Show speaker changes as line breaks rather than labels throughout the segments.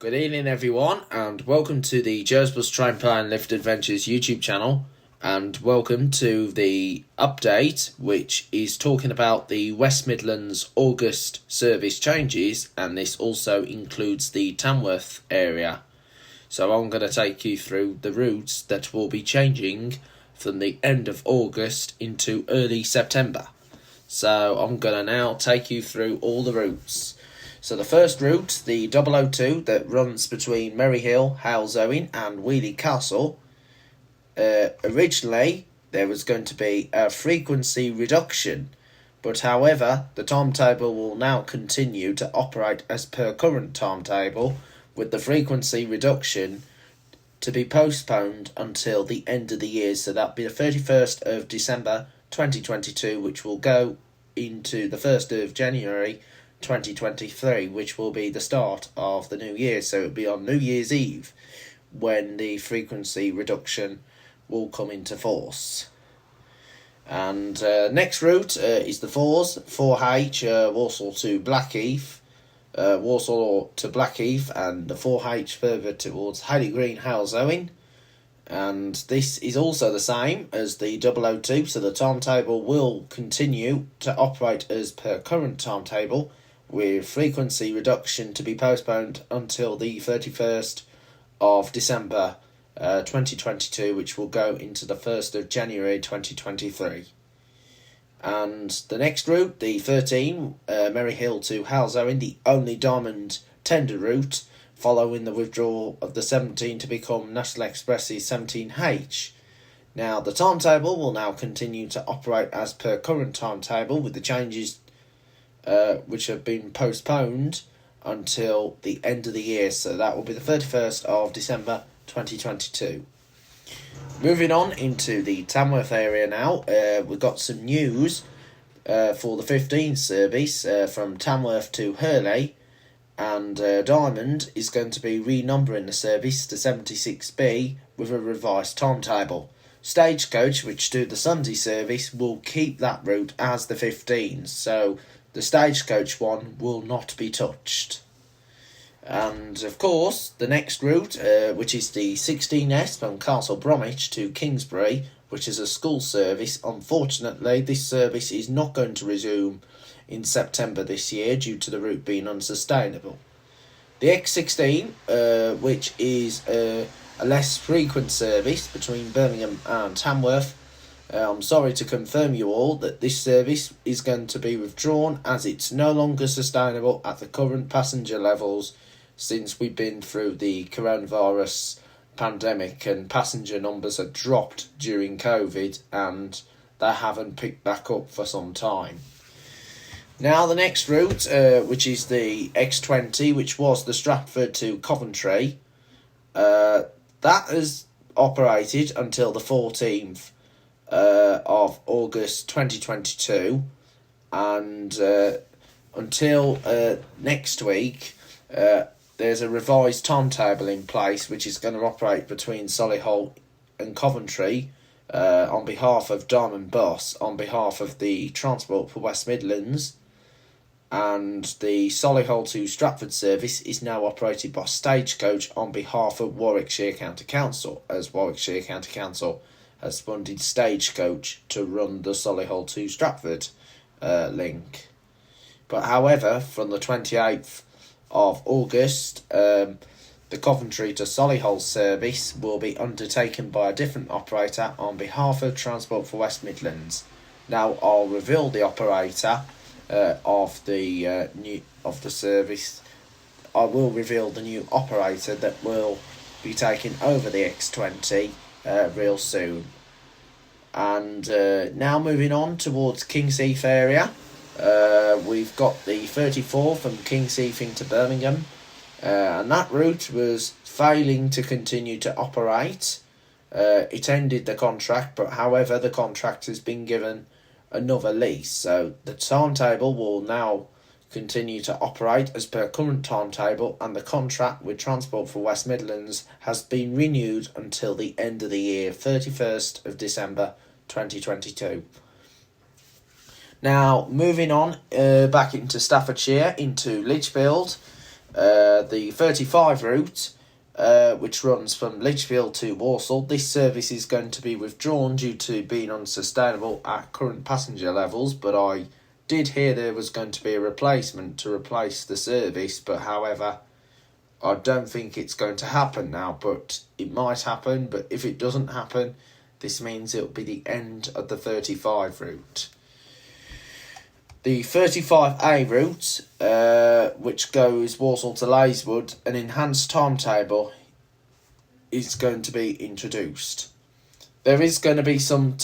Good evening everyone, and welcome to the Jersbus Train Plan Lift Adventures YouTube channel, and welcome to the update which is talking about the West Midlands August service changes, and this also includes the Tamworth area. So I'm going to take you through the routes that will be changing from the end of August into early September. So I'm going to now take you through all the routes. So the first route, the 002 that runs between Maryhill, Halesowen and Wheely Castle. Originally there was going to be a frequency reduction, but however the timetable will now continue to operate as per current timetable, with the frequency reduction to be postponed until the end of the year. So that'll be the 31st of December 2022, which will go into the 1st of January 2023, which will be the start of the new year. So it'll be on New Year's Eve when the frequency reduction will come into force. And next route is the 4H, Walsall to Blackheath, Walsall to Blackheath, and the 4H further towards Haley Green, Halesowen. And this is also the same as the 002, so the timetable will continue to operate as per current timetable, with frequency reduction to be postponed until the 31st of December 2022, which will go into the 1st of January 2023. And the next route, the 13, Maryhill to Halesowen, the only diamond tender route, following the withdrawal of the 17 to become National Express's 17H. Now, the timetable will now continue to operate as per current timetable, with the changes which have been postponed until the end of the year. So that will be the 31st of December 2022. Moving on into the Tamworth area now, we've got some news for the 15 service from Tamworth to Hurley. And Diamond is going to be renumbering the service to 76B with a revised timetable. Stagecoach, which do the Sunday service, will keep that route as the 15, so the Stagecoach one will not be touched. And of course, the next route, which is the 16S from Castle Bromwich to Kingsbury, which is a school service. Unfortunately, this service is not going to resume in September this year due to the route being unsustainable. The X16, which is a less frequent service between Birmingham and Tamworth, I'm sorry to confirm you all that this service is going to be withdrawn, as it's no longer sustainable at the current passenger levels since we've been through the coronavirus pandemic, and passenger numbers have dropped during COVID and they haven't picked back up for some time. Now the next route, which is the X20, which was the Stratford to Coventry, that has operated until the 14th of August 2022, and until next week there's a revised timetable in place which is going to operate between Solihull and Coventry on behalf of Diamond Bus, on behalf of the Transport for West Midlands. And the Solihull to Stratford service is now operated by Stagecoach on behalf of Warwickshire County Council, as Warwickshire County Council has funded Stagecoach to run the Solihull to Stratford link. But however, from the 28th of August, the Coventry to Solihull service will be undertaken by a different operator on behalf of Transport for West Midlands. Now I'll reveal the operator of the service. I will reveal the new operator that will be taking over the X20 real soon. And now moving on towards Kingsheath area, we've got the 34 from Kingsheath into Birmingham, and that route was failing to continue to operate. It ended the contract, but however the contract has been given another lease, so the timetable will now continue to operate as per current timetable, and the contract with Transport for West Midlands has been renewed until the end of the year, 31st of December 2022. Now moving on back into Staffordshire, into Lichfield, The 35 route, which runs from Lichfield to Walsall, this service is going to be withdrawn due to being unsustainable at current passenger levels, but I did hear there was going to be a replacement to replace the service, but however, I don't think it's going to happen now, but it might happen. But if it doesn't happen, this means it'll be the end of the 35 route. The 35A route, which goes Walsall to Layswood, an enhanced timetable is going to be introduced. There is going to be some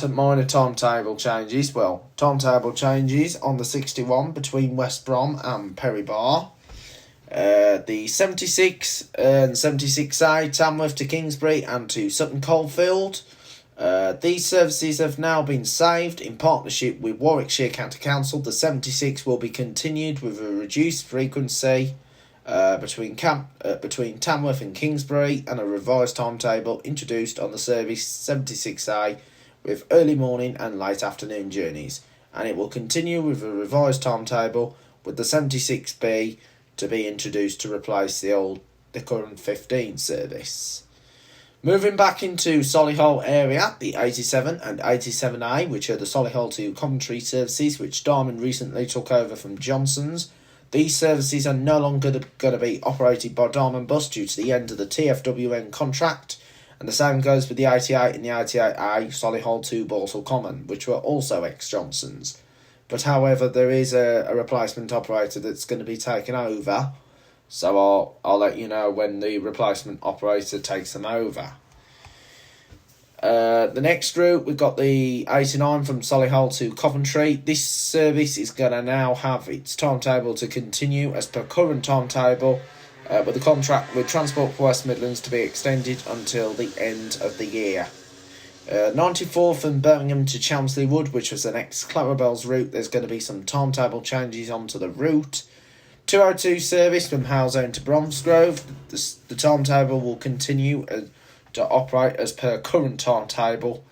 minor timetable changes. Well, timetable changes on the 61 between West Brom and Perry Barr. The 76 and 76A, Tamworth to Kingsbury and to Sutton Coldfield. These services have now been saved in partnership with Warwickshire County Council. The 76 will be continued with a reduced frequency between Tamworth and Kingsbury, and a revised timetable introduced on the service 76A with early morning and late afternoon journeys, and it will continue with a revised timetable with the 76B to be introduced to replace the current 15 service. Moving back into Solihull area, the 87 and 87A, which are the Solihull to Coventry services, which Diamond recently took over from Johnson's. These services are no longer going to be operated by Diamond Bus due to the end of the TFWN contract, and the same goes with the 88 and the 88A, Solihull to Balsall Common, which were also ex-Johnson's. But however, there is a replacement operator that's going to be taken over, so I'll let you know when the replacement operator takes them over. The next route, we've got the 89 from Solihull to Coventry. This service is going to now have its timetable to continue as per current timetable, with the contract with Transport for West Midlands to be extended until the end of the year. 94 from Birmingham to Chelmsley Wood, which was an ex-Clarabelle's route. There's going to be some timetable changes onto the route. 202 service from Halzone to Bromsgrove. The timetable will continue to operate as per current timetable.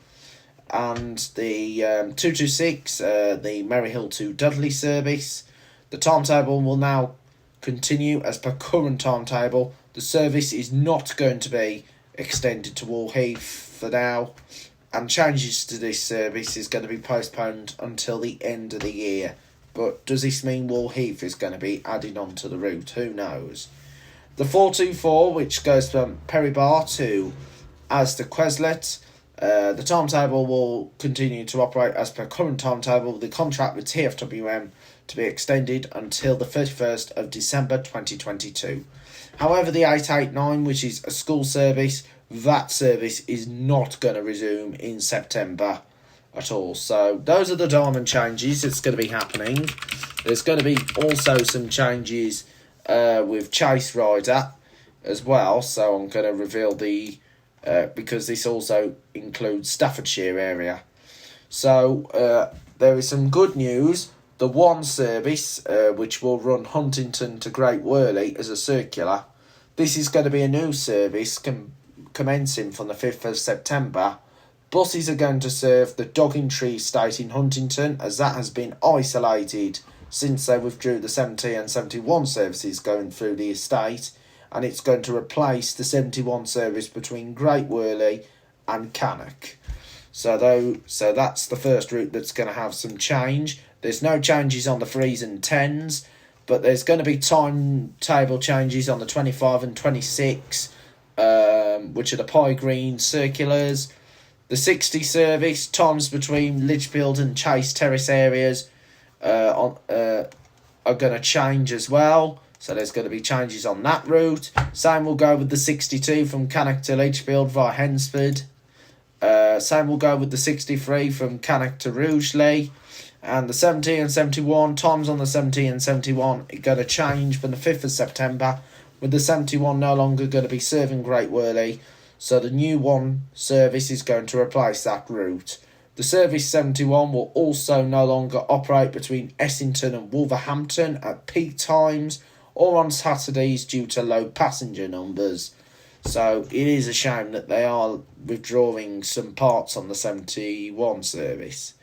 And the 226, the Maryhill to Dudley service. The timetable will now continue as per current timetable. The service is not going to be extended to Wallheath for now, and changes to this service is going to be postponed until the end of the year. But does this mean Wallheath is going to be added onto the route? Who knows? The 424, which goes from Perry Barr to Asda Quezlet, the timetable will continue to operate as per current timetable, with the contract with TFWM to be extended until the 31st of December 2022. However, the 889, which is a school service, that service is not going to resume in September at all. So those are the Diamond changes that's going to be happening. There's going to be also some changes with Chase Rider as well. So I'm going to reveal the because this also includes Staffordshire area. So there is some good news. The one service, which will run Huntington to Great Worley as a circular, this is going to be a new service commencing from the 5th of September. Buses are going to serve the Doggingtree estate in Huntington, as that has been isolated since they withdrew the 70 and 71 services going through the estate, and it's going to replace the 71 service between Great Worley and Cannock. So that's the first route that's going to have some change. There's no changes on the 3s and 10s, but there's going to be timetable changes on the 25 and 26, which are the Pie Green circulars. The 60 service, times between Lichfield and Chase Terrace areas are going to change as well. So there's going to be changes on that route. Same will go with the 62 from Cannock to Lichfield via Hensford. Same will go with the 63 from Cannock to Rugeley. And the 70 and 71, times on the 70 and 71 are going to change from the 5th of September, with the 71 no longer going to be serving Great Worley. So the new one service is going to replace that route. The service 71 will also no longer operate between Essington and Wolverhampton at peak times or on Saturdays due to low passenger numbers. So it is a shame that they are withdrawing some parts on the 71 service.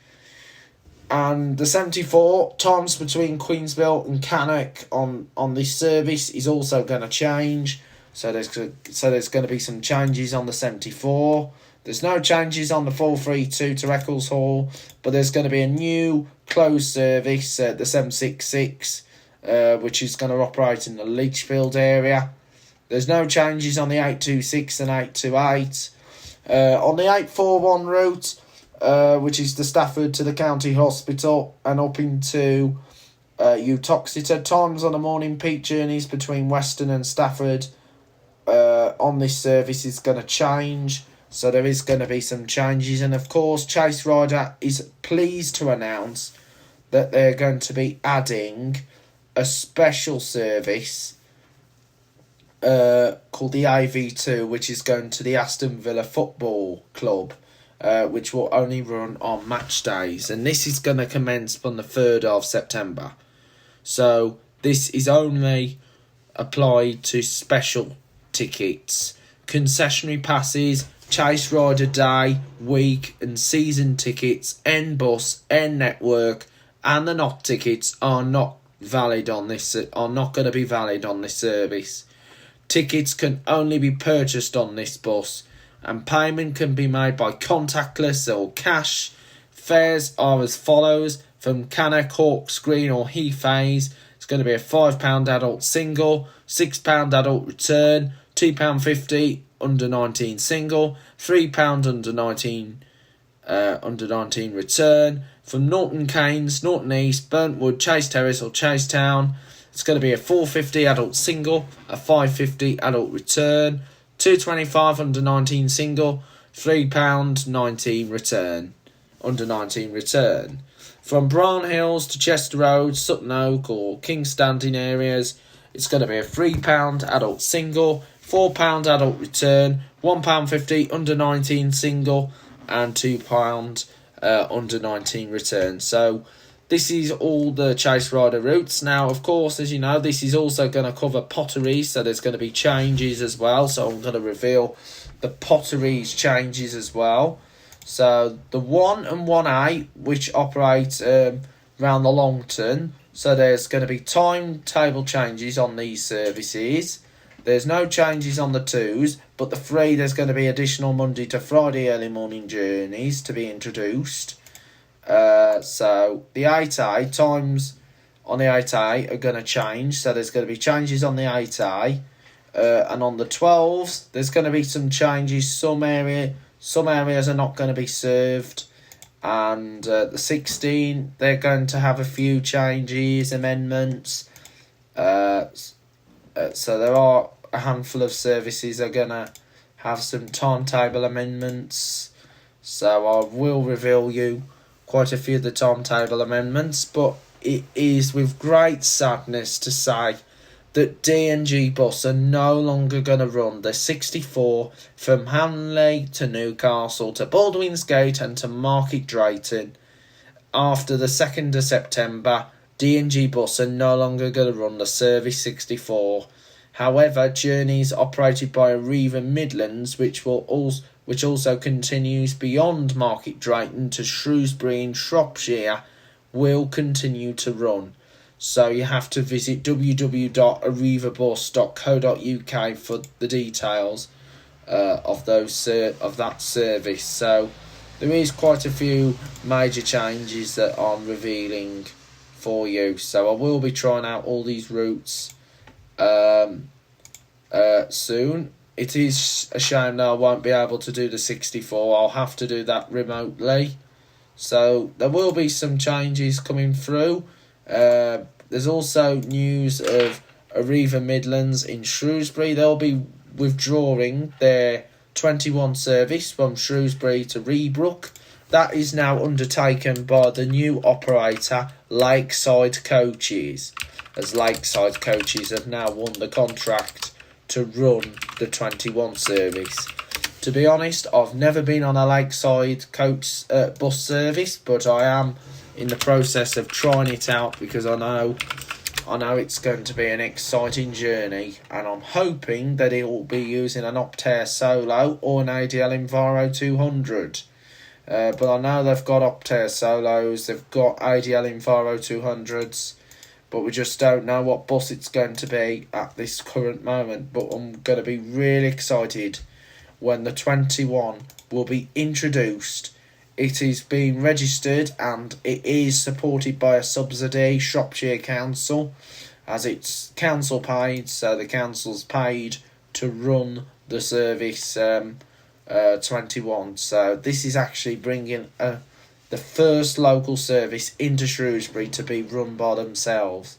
And the 74 times between Queensville and Cannock on this service is also going to change. So there's going to be some changes on the 74. There's no changes on the 432 to Eccleshall, but there's going to be a new closed service, the 766, which is going to operate in the Lichfield area. There's no changes on the 826 and 828. On the 841 route, which is the Stafford to the County Hospital and up into Uttoxeter, times on the morning peak journeys between Weston and Stafford on this service is going to change. So there is going to be some changes. And of course, Chase Rider is pleased to announce that they're going to be adding a special service called the AV2, which is going to the Aston Villa Football Club, which will only run on match days. And this is going to commence on the 3rd of September. So this is only applied to special tickets. Concessionary passes, Chase Rider Day, week and season tickets, N-Bus, N-Network and the NOT tickets are not valid on this. Are not going to be valid on this service. Tickets can only be purchased on this bus, and payment can be made by contactless or cash. Fares are as follows: from Cannock, Hawkes Green or Heathfays, it's going to be a £5 adult single, £6 adult return, £2.50 under 19 single, £3 under 19 return. From Norton Keynes, Norton East, Burntwood, Chase Terrace or Chasetown, it's going to be a £4.50 adult single, a £5.50 adult return, £2.25 under 19 single, £3.19 return, under 19 return. From Brown Hills to Chester Road, Sutton Oak or King Standing areas, it's going to be a £3 adult single, £4 adult return, £1.50 under 19 single, and £2 under 19 return. So this is all the Chase Rider routes. Now, of course, as you know, this is also going to cover Potteries, so there's going to be changes as well. So I'm going to reveal the Potteries changes as well. So the 1 and 1A, which operate around the Longton, so there's going to be timetable changes on these services. There's no changes on the 2s, but the 3, there's going to be additional Monday to Friday early morning journeys to be introduced. So the 8A, times on the 8A are going to change, so there's going to be changes on the 8A. And on the 12s, there's going to be some changes. Some areas are not going to be served. And the 16, they're going to have a few changes, amendments. So there are a handful of services that are going to have some timetable amendments. So I will reveal you quite a few of the timetable amendments. But it is with great sadness to say that D&G Bus are no longer going to run the 64 from Hanley to Newcastle to Baldwinsgate and to Market Drayton. After the 2nd of September, D&G Bus are no longer going to run the Service 64. However, journeys operated by Arriva Midlands, which also continues beyond Market Drayton to Shrewsbury in Shropshire, will continue to run. So you have to visit www.arrivabus.co.uk for the details of that service. So there is quite a few major changes that I'm revealing for you. So I will be trying out all these routes soon. It is a shame that I won't be able to do the 64. I'll have to do that remotely. So there will be some changes coming through. There's also news of Arriva Midlands in Shrewsbury. They'll be withdrawing their 21 service from Shrewsbury to Reebrook. That is now undertaken by the new operator, Lakeside Coaches, as Lakeside Coaches have now won the contract to run the 21 service. To be honest, I've never been on a Lakeside coach bus service, but I am in the process of trying it out because I know it's going to be an exciting journey, and I'm hoping that it will be using an Optare Solo or an ADL Enviro 200. But I know they've got Optare Solos, they've got ADL Enviro 200s, but we just don't know what bus it's going to be at this current moment. But I'm going to be really excited when the 21 will be introduced. It is being registered and it is supported by a subsidy, Shropshire Council, as it's council paid, so the council's paid to run the service 21. So this is actually bringing the first local service into Shrewsbury to be run by themselves.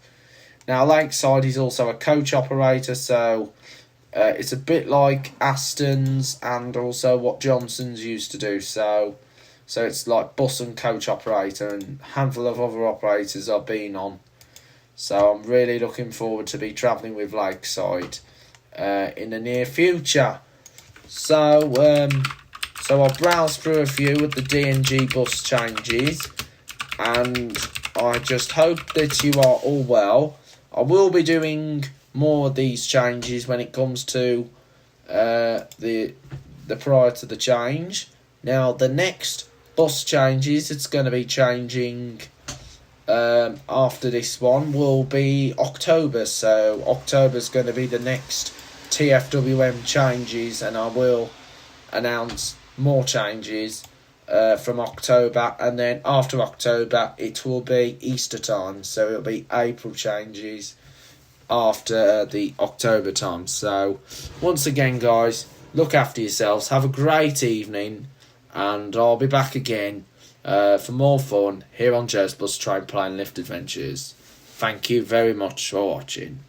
Now Lakeside is also a coach operator, so it's a bit like Aston's and also what Johnson's used to do. So it's like bus and coach operator, and a handful of other operators I've been on. So I'm really looking forward to be travelling with Lakeside in the near future. So I'll browse through a few of the D&G bus changes, and I just hope that you are all well. I will be doing more of these changes when it comes to the prior to the change. Now the next bus changes, it's going to be changing after this one, will be October. So October's going to be the next TFWM changes, and I will announce more changes from October, and then after October it will be Easter time, so it'll be April changes after the October time. So once again guys, look after yourselves, have a great evening, and I'll be back again for more fun here on Joe's Bus Train Plane Lift Adventures. Thank you very much for watching.